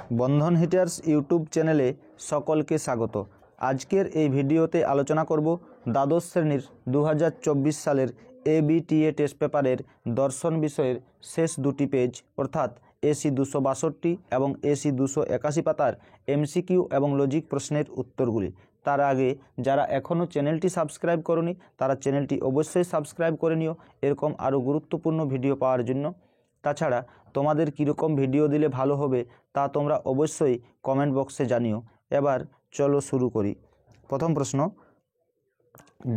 বন্ধন hitters YouTube চ্যানেলে সকলকে স্বাগত। আজকের এই ভিডিওতে আলোচনা করব দ্বাদশ শ্রেণীর 2024 সালের এবিটিএ টেস্ট পেপারের দর্শন বিষয়ের শেষ দুটি পেজ অর্থাৎ এসি 262 এবং এসি 281 পাতার এমসিকিউ এবং লজিক প্রশ্নের উত্তরগুলি। তার আগে যারা এখনও চ্যানেলটি সাবস্ক্রাইব করনি তারা চ্যানেলটি অবশ্যই সাবস্ক্রাইব করে নিও এরকম আরও গুরুত্বপূর্ণ ভিডিও পাওয়ার জন্য। তাছাড়া তোমাদের কীরকম ভিডিও দিলে ভালো হবে তা তোমরা অবশ্যই কমেন্ট বক্সে জানিও। এবার চলো শুরু করি। প্রথম প্রশ্ন,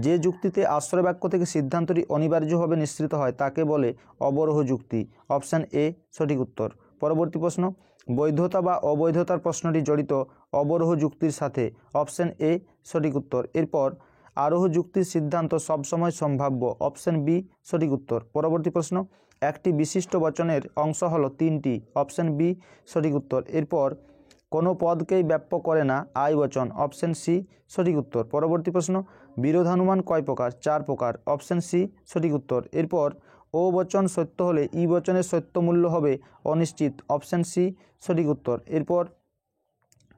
যে যুক্তিতে আশ্রয় বাক্য থেকে সিদ্ধান্তটি অনিবার্যভাবে নিঃসৃত হয় তাকে বলে অবরোহ যুক্তি। অপশান এ সঠিক উত্তর। পরবর্তী প্রশ্ন, বৈধতা বা অবৈধতার প্রশ্নটি জড়িত অবরোহ যুক্তির সাথে। অপশান এ সঠিক উত্তর। এরপর আরোহ যুক্তির সিদ্ধান্ত সবসময় সম্ভাব্য। অপশান বি সঠিক উত্তর। পরবর্তী প্রশ্ন, একটি বিশিষ্ট বচনের অংশ হলো তিনটি। অপশান বি সঠিক উত্তর। এরপর কোনো পদকেই ব্যাপ্য করে না আই বচন। অপশান সি সঠিক উত্তর। পরবর্তী প্রশ্ন, বিরোধানুমান কয় প্রকার? 4 প্রকার। অপশান সি সঠিক উত্তর। এরপর ও বচন সত্য হলে ই বচনের সত্য মূল্য হবে অনিশ্চিত। অপশান সি সঠিক উত্তর। এরপর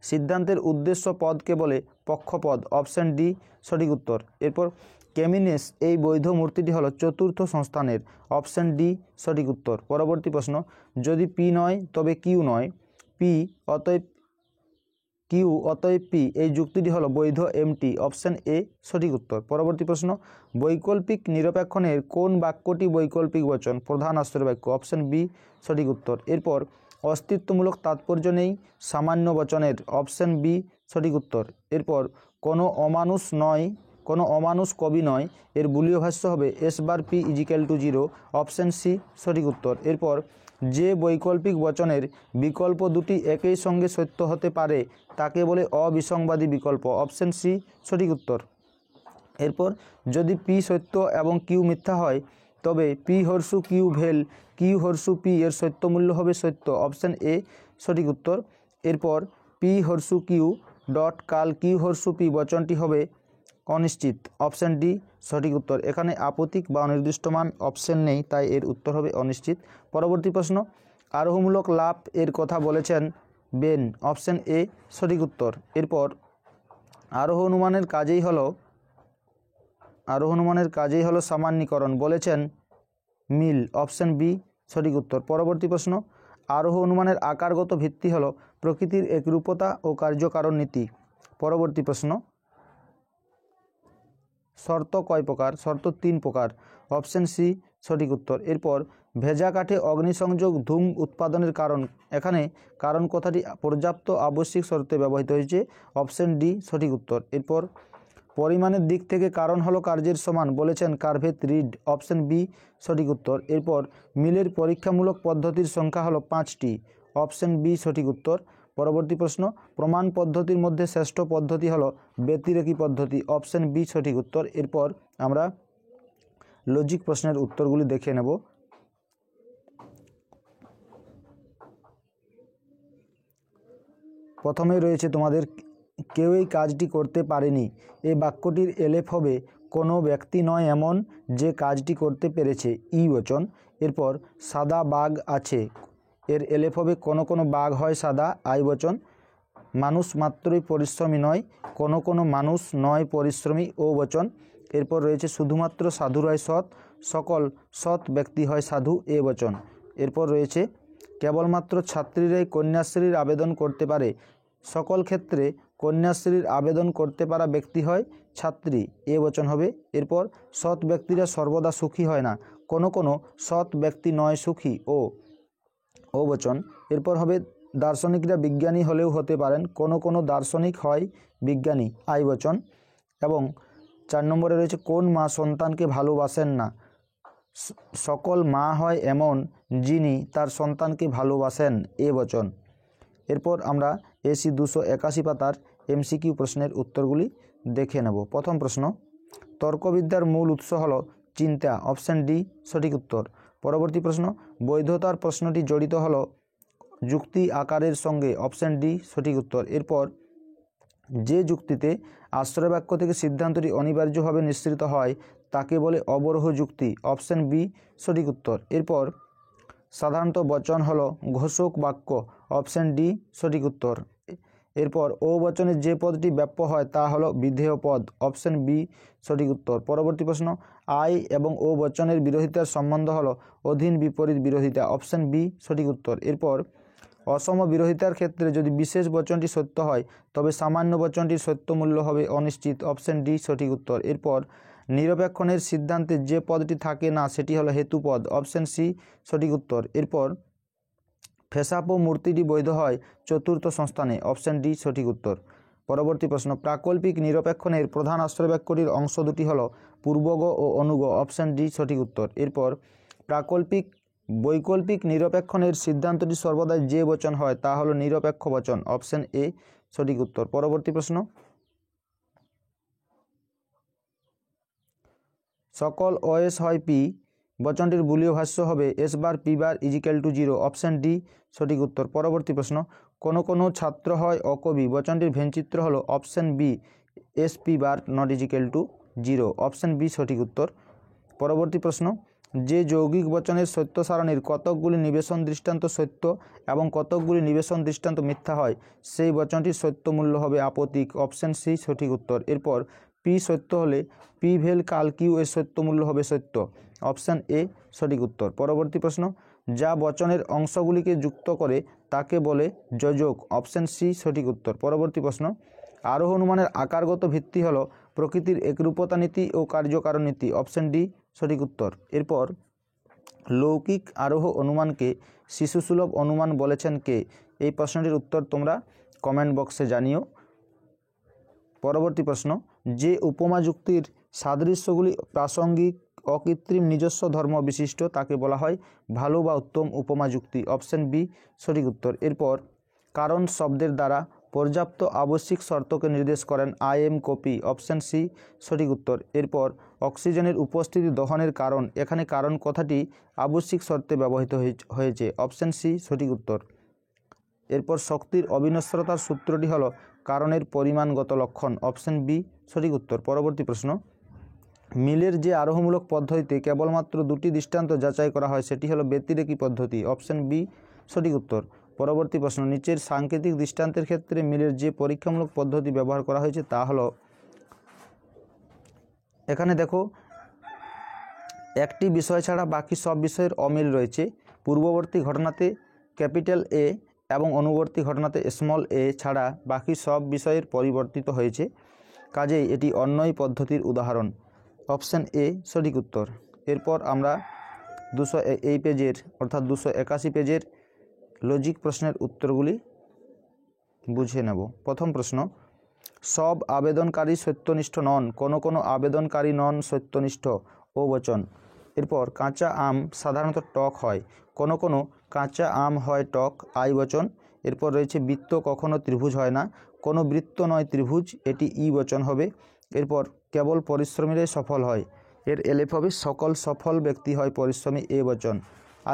সিদ্ধান্তের উদ্দেশ্য পদকে বলে পক্ষপদ। অপশান ডি সঠিক উত্তর। এরপর কেমিনেস এই বৈধ মূর্তিটি হলো চতুর্থ সংস্থানের। অপশান ডি সঠিক উত্তর। পরবর্তী প্রশ্ন, যদি পি নয় তবে কিউ নয়, পি অতএব কিউ অতএব পি এই যুক্তিটি হলো বৈধ এমটি। অপশান এ সঠিক উত্তর। পরবর্তী প্রশ্ন, বৈকল্পিক নিরপেক্ষণের কোন বাক্যটি বৈকল্পিক বচন? প্রধান আশ্রয় বাক্য। অপশান বি সঠিক উত্তর। এরপর অস্তিত্বমূলক তাৎপর্য নেই সামান্য বচনের। অপশান বি সঠিক উত্তর। এরপর কোনো অমানুষ কবি নয় এর বুলীয় ভাষ্য হবে S/P = 0। অপশান সি সঠিক উত্তর। এরপর যে বৈকল্পিক বচনের বিকল্প দুটি একই সঙ্গে সত্য হতে পারে তাকে বলে অবিসংবাদী বিকল্প। অপশান সি সঠিক উত্তর। এরপর যদি পি সত্য এবং কিউ মিথ্যা হয় তবে পি হর্ষু কিউ ভেল কিউ হর্ষু পি এর সত্য মূল্য হবে সত্য। অপশান এ সঠিক উত্তর। এরপর পি হর্ষু কিউ ডট কাল কিউ হর্ষু পি বচনটি হবে অনিশ্চিত। অপশান ডি সঠিক উত্তর। এখানে আপতিক বা অনির্দিষ্টমান অপশান নেই তাই এর উত্তর হবে অনিশ্চিত। পরবর্তী প্রশ্ন, আরোহমূলক লাভ এর কথা বলেছেন বেন। অপশান এ সঠিক উত্তর। এরপর আরোহ অনুমানের কাজেই হলো সামান্যীকরণ বলেছেন মিল। অপশান বি সঠিক উত্তর। পরবর্তী প্রশ্ন, আরোহ অনুমানের আকারগত ভিত্তি হলো প্রকৃতির একরূপতা ও কার্যকারণ নীতি। পরবর্তী প্রশ্ন, শর্ত কয় প্রকার? শর্ত 3 প্রকার। অপশান সি সঠিক উত্তর। এরপর ভেজা কাঠে অগ্নিসংযোগ ধূম উৎপাদনের কারণ। এখানে কারণ কথাটি পর্যাপ্ত আবশ্যিক শর্তে ব্যবহৃত হয়েছে। অপশান ডি সঠিক উত্তর। এরপর পরিমাণের দিক থেকে কারণ হলো কার্যের সমান বলেছেন কার্ভেত রিড। অপশান বি সঠিক উত্তর। এরপর মিলের পরীক্ষামূলক পদ্ধতির সংখ্যা হলো 5টি। অপশান বি সঠিক উত্তর। পরবর্তী প্রশ্ন, প্রমাণ পদ্ধতির মধ্যে শ্রেষ্ঠ পদ্ধতি হলো ব্যতিরেকী পদ্ধতি। অপশান বি সঠিক উত্তর। এরপর আমরা লজিক প্রশ্নের উত্তরগুলি দেখে নেব। প্রথমেই রয়েছে তোমাদের কেউই কাজটি করতে পারেনি এই বাক্যটির এলেফ হবে কোনো ব্যক্তি নয় এমন যে কাজটি করতে পেরেছে ই বচন। এরপর সাদা বাঘ আছে এর এলেফ হবে কোনো বাঘ হয় সাদা আই বচন। মানুষ মাত্রই পরিশ্রমী নয় কোনো মানুষ নয় পরিশ্রমী ও বচন। এরপর রয়েছে শুধুমাত্র সাধু হয় সৎ সকল সৎ ব্যক্তি হয় সাধু এ বচন। এরপর রয়েছে কেবলমাত্র ছাত্রীরাই কন্যাশ্রীর আবেদন করতে পারে সকল ক্ষেত্রে কন্যাশ্রীর আবেদন করতে পারা ব্যক্তি হয় ছাত্রী এ বচন হবে। এরপর সৎ ব্যক্তিরা সর্বদা সুখী হয় না কোনো সৎ ব্যক্তি নয় সুখী ও বচন। এরপর হবে দার্শনিকরা বিজ্ঞানী হলেও হতে পারেন কোনো দার্শনিক হয় বিজ্ঞানী আই বচন। এবং 4 নম্বরে রয়েছে কোন মা সন্তানকে ভালোবাসেন না সকল মা হয় এমন যিনি তার সন্তানকে ভালোবাসেন এ বচন। এরপর আমরা এসি 281 পাতার এমসিকিউ প্রশ্নের উত্তরগুলি দেখে নেব। প্রথম প্রশ্ন, তর্কবিদ্যার মূল উৎস হলো চিন্তা। অপশান ডি সঠিক উত্তর। পরবর্তী প্রশ্ন, বৈধতার প্রশ্নটি জড়িত হলো যুক্তি আকারের সঙ্গে। অপশান ডি সঠিক উত্তর। এরপর যে যুক্তিতে আশ্রয় বাক্য থেকে সিদ্ধান্তটি অনিবার্যভাবে নিঃসৃত হয় তাকে বলে অবরোহ যুক্তি। অপশান বি সঠিক উত্তর। এরপর সাধারণত বচন হলো ঘোষক বাক্য, অপশন ডি সঠিক উত্তর। এরপর ও বচনে যে পদটি ব্যাপ্য হয় তা হলো বিধেয় পদ, অপশন বি সঠিক উত্তর। পরবর্তী প্রশ্ন, আই এবং ও বচনের বিরোধিতার সম্বন্ধ হলো অধীন বিপরীত বিরোধিতা, অপশন বি সঠিক উত্তর। এরপর অসম বিরোধিতার ক্ষেত্রে যদি বিশেষ বচনটি সত্য হয় তবে সামান্য বচনটির সত্য মূল্য হবে অনিশ্চিত, অপশন ডি সঠিক উত্তর। এরপর নিরপেক্ষণের সিদ্ধান্তে যে পদটি থাকে না সেটি হলো হেতুপদ, অপশন সি সঠিক উত্তর। এরপর ফেসাপ মূর্তিটি বৈধ হয় চতুর্থ সংস্থানে, অপশন ডি সঠিক উত্তর। পরবর্তী প্রশ্ন, প্রাকল্পিক নিরপেক্ষণের প্রধান আশ্রয়বাক্যটির অংশ দুটি হলো পূর্বগ ও অনুগ, অপশন ডি সঠিক উত্তর। এরপর বৈকল্পিক নিরপেক্ষণের সিদ্ধান্তটি সর্বদাই যে বচন হয় তা হলো নিরপেক্ষ বচন, অপশন এ সঠিক উত্তর। পরবর্তী প্রশ্ন, সকল ওএস হয় পি বচনটির বুলীয় ভাষ্য হবে S bar P bar is equal to 0, option D সঠিক উত্তর। পরবর্তী প্রশ্ন, কোনো ছাত্র হয় অকবি বচনটির ভেনচিত্র হলো option B S P bar not is equal to 0, option B সঠিক উত্তর। পরবর্তী প্রশ্ন, যে যৌগিক বচনের সত্য সারণীর কতকগুলি নিবেশন দৃষ্টান্ত সত্য এবং কতকগুলি নিবেশন দৃষ্টান্ত মিথ্যা হয় সেই বচনটির সত্য মূল্য হবে আপতিক, অপশন সি সঠিক উত্তর। এরপর পি সত্য হলে পি ভেল কাল কিউ এর সত্য মূল্য হবে সত্য, অপশন এ সঠিক উত্তর। পরবর্তী প্রশ্ন, যা বচনের অংশগুলিকে যুক্ত করে তাকে বলে যোজক, অপশন সি সঠিক উত্তর। পরবর্তী প্রশ্ন, আরোহ অনুমানের আকারগত ভিত্তি হলো প্রকৃতির একরূপতা নীতি ও কার্যকারণ নীতি, অপশন ডি সঠিক উত্তর। এরপর লৌকিক আরোহ অনুমানকে শিশুসুলভ অনুমান বলেছেন কে? এই প্রশ্নটির উত্তর তোমরা কমেন্ট বক্সে জানিও। পরবর্তী প্রশ্ন, যে উপমা যুক্তির সাদৃশ্যগুলি প্রাসঙ্গিক অকৃত্রিম নিজস্ব ধর্ম বিশিষ্ট তাকে বলা হয় ভালো বা উত্তম উপমা যুক্তি, অপশন বি সঠিক উত্তর। এরপর কারণ শব্দের দ্বারা পর্যাপ্ত আবশ্যিক শর্তকে নির্দেশ করেন আই এম কপি, অপশন সি সঠিক উত্তর। এরপর অক্সিজেনের উপস্থিতি দহনের কারণ, এখানে কারণ কথাটি আবশ্যিক শর্তে ব্যবহৃত হয়েছে, অপশন সি সঠিক উত্তর। এরপর শক্তির অবিনশ্বরতার সূত্রটি হলো কারণের পরিমাণগত লক্ষণ, অপশন বি সঠিক উত্তর। পরবর্তী প্রশ্ন, মিলের যে আরোহমূলক পদ্ধতিতে কেবলমাত্র দুটি দৃষ্টান্ত যাচাই করা হয় সেটি হলো ব্যতিরেকী পদ্ধতি, অপশন বি সঠিক উত্তর। পরবর্তী প্রশ্ন, নিচের সাংকেতিক দৃষ্টান্তের ক্ষেত্রে মিলের যে পরীক্ষামূলক পদ্ধতি ব্যবহার করা হয়েছে তা হলো, এখানে দেখো একটি বিষয় ছাড়া বাকি সব বিষয়ের অমিল রয়েছে। পূর্ববর্তী ঘটনাতে ক্যাপিটাল এ এবং অনুবর্তী ঘটনাতে স্মল এ ছাড়া বাকি সব বিষয়ের পরিবর্তিত হয়েছে, কাজেই এটি অন্যই পদ্ধতির উদাহরণ, অপশন এ সঠিক উত্তর। এরপর আমরা এই পেজের অর্থাৎ 281 পেজের লজিক প্রশ্নের উত্তরগুলি বুঝে নেব। প্রথম প্রশ্ন, সব আবেদনকারী সত্যনিষ্ঠ নন, কোনো আবেদনকারী নন সত্যনিষ্ঠ, ও বচন। এরপর কাঁচা আম সাধারণত টক হয়, কোনো কাঁচা আম হয় টক, আই বচন। এরপর রয়েছে বৃত্ত কখনো ত্রিভুজ হয় না, কোনো বৃত্ত নয় ত্রিভুজ, এটি ই বচন হবে। এরপর কেবল পরিশ্রমীরাই সফল হয়, এর এলেফ হবে সকল সফল ব্যক্তি হয় পরিশ্রমী, এ বচন।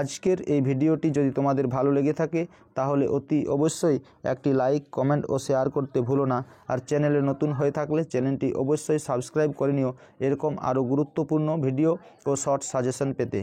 আজকের এই ভিডিওটি যদি তোমাদের ভালো লেগে থাকে তাহলে অতি অবশ্যই একটি লাইক, কমেন্ট ও শেয়ার করতে ভুলো না। আর চ্যানেলে নতুন হয়ে থাকলে চ্যানেলটি অবশ্যই সাবস্ক্রাইব করে নিও এরকম আরও গুরুত্বপূর্ণ ভিডিও ও শর্ট সাজেশন পেতে।